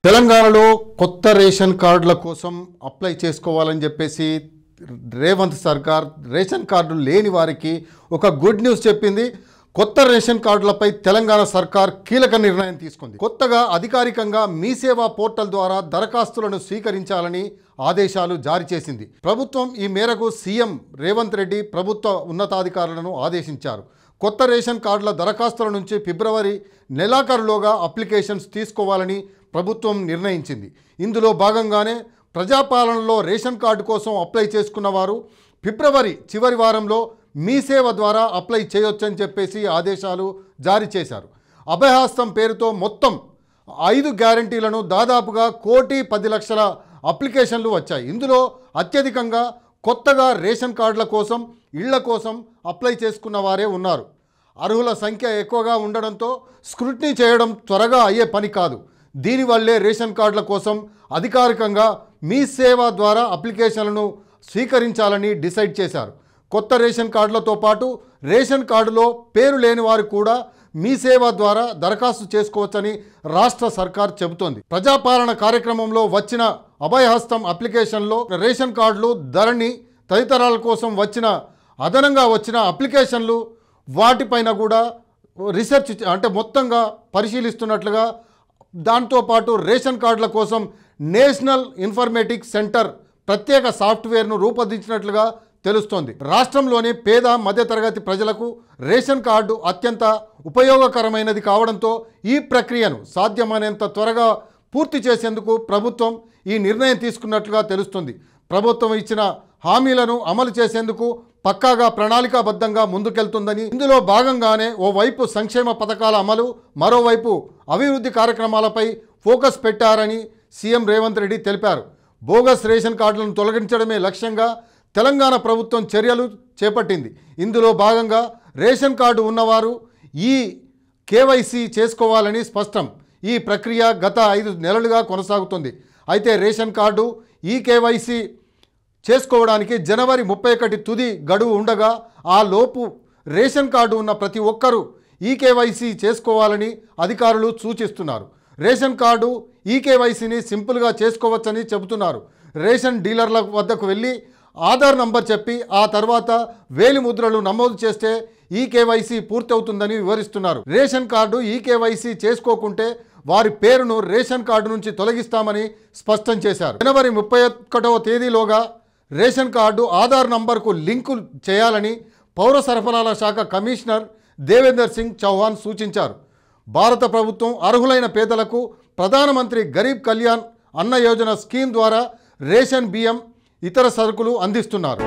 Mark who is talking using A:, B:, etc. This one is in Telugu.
A: తెలంగాణలో కొత్త రేషన్ కార్డుల కోసం అప్లై చేసుకోవాలని చెప్పేసి రేవంత్ సర్కార్ రేషన్ కార్డు లేని వారికి ఒక గుడ్ న్యూస్ చెప్పింది. కొత్త రేషన్ కార్డులపై తెలంగాణ సర్కార్ కీలక నిర్ణయం తీసుకుంది. కొత్తగా అధికారికంగా మీ సేవా పోర్టల్ ద్వారా దరఖాస్తులను స్వీకరించాలని ఆదేశాలు జారీ చేసింది. ప్రభుత్వం ఈ మేరకు సీఎం రేవంత్ రెడ్డి ప్రభుత్వ ఉన్నతాధికారులను ఆదేశించారు. కొత్త రేషన్ కార్డుల దరఖాస్తుల నుంచి ఫిబ్రవరి నెలాఖరులోగా అప్లికేషన్స్ తీసుకోవాలని ప్రభుత్వం నిర్ణయించింది. ఇందులో భాగంగానే ప్రజాపాలనలో రేషన్ కార్డు కోసం అప్లై చేసుకున్న వారు ఫిబ్రవరి చివరి వారంలో మీ సేవ ద్వారా అప్లై చేయొచ్చని చెప్పేసి ఆదేశాలు జారీ చేశారు. అభయహస్తం పేరుతో మొత్తం 5 గ్యారంటీలను దాదాపుగా 1,10,00,000 అప్లికేషన్లు వచ్చాయి. ఇందులో అత్యధికంగా కొత్తగా రేషన్ కార్డుల కోసం ఇళ్ల కోసం అప్లై చేసుకున్న వారే ఉన్నారు. అర్హుల సంఖ్య ఎక్కువగా ఉండడంతో స్క్రూటినీ చేయడం త్వరగా అయ్యే పని కాదు. దీనివల్లే రేషన్ కార్డుల కోసం అధికారికంగా మీ సేవ ద్వారా అప్లికేషన్లను స్వీకరించాలని డిసైడ్ చేశారు. కొత్త రేషన్ కార్డులతో పాటు రేషన్ కార్డులో పేరు లేని వారు కూడా మీ సేవ ద్వారా దరఖాస్తు చేసుకోవచ్చని రాష్ట్ర సర్కార్ చెబుతోంది. ప్రజాపాలన కార్యక్రమంలో వచ్చిన అభయహస్తం అప్లికేషన్లో రేషన్ కార్డులు, ధరణి తదితరాల కోసం అదనంగా వచ్చిన అప్లికేషన్లు వాటిపైన కూడా రీసెర్చ్ మొత్తంగా పరిశీలిస్తున్నట్లుగా, దాంతోపాటు రేషన్ కార్డుల కోసం నేషనల్ ఇన్ఫర్మేటిక్స్ సెంటర్ ప్రత్యేక సాఫ్ట్వేర్ను రూపొందించినట్లుగా తెలుస్తోంది. రాష్ట్రంలోని పేద మధ్యతరగతి ప్రజలకు రేషన్ కార్డు అత్యంత ఉపయోగకరమైనది కావడంతో ఈ ప్రక్రియను సాధ్యమైనంత త్వరగా పూర్తి చేసేందుకు ప్రభుత్వం ఈ నిర్ణయం తీసుకున్నట్లుగా తెలుస్తుంది. ప్రభుత్వం ఇచ్చిన హామీలను అమలు చేసేందుకు పక్కాగా ప్రణాళికాబద్ధంగా ముందుకెళ్తుందని, ఇందులో భాగంగానే ఓవైపు సంక్షేమ పథకాల అమలు, మరోవైపు అభివృద్ధి కార్యక్రమాలపై ఫోకస్ పెట్టారని సీఎం రేవంత్ రెడ్డి తెలిపారు. బోగస్ రేషన్ కార్డులను తొలగించడమే లక్ష్యంగా తెలంగాణ ప్రభుత్వం చర్యలు చేపట్టింది. ఇందులో భాగంగా రేషన్ కార్డు ఉన్నవారు ఈ కేవైసీ చేసుకోవాలని స్పష్టం. ఈ ప్రక్రియ గత 5 నెలలుగా కొనసాగుతుంది. అయితే రేషన్ కార్డు ఈ కేవైసీ చేసుకోవడానికి జనవరి 31 తుది గడువు ఉండగా, ఆ లోపు రేషన్ కార్డు ఉన్న ప్రతి ఒక్కరూ ఈ కేవైసీ చేసుకోవాలని అధికారులు సూచిస్తున్నారు. రేషన్ కార్డు ఈ కేవైసీని సింపుల్గా చేసుకోవచ్చని చెబుతున్నారు. రేషన్ డీలర్ల వద్దకు వెళ్ళి ఆధార్ నంబర్ చెప్పి ఆ తర్వాత వేలిముద్రలు నమోదు చేస్తే ఈ కేవైసీ పూర్తవుతుందని వివరిస్తున్నారు. రేషన్ కార్డు ఈ కేవైసీ చేసుకోకుంటే వారి పేరును రేషన్ కార్డు నుంచి తొలగిస్తామని స్పష్టం చేశారు. జనవరి 31వ తేదీలోగా రేషన్ కార్డు ఆధార్ నంబర్కు లింకు చేయాలని పౌర సరఫరాల శాఖ కమిషనర్ దేవేందర్ సింగ్ చౌహాన్ సూచించారు. భారత ప్రభుత్వం అర్హులైన పేదలకు ప్రధానమంత్రి గరీబ్ కళ్యాణ్ అన్న యోజన స్కీమ్ ద్వారా రేషన్ బియ్యం, ఇతర సరుకులు అందిస్తున్నారు.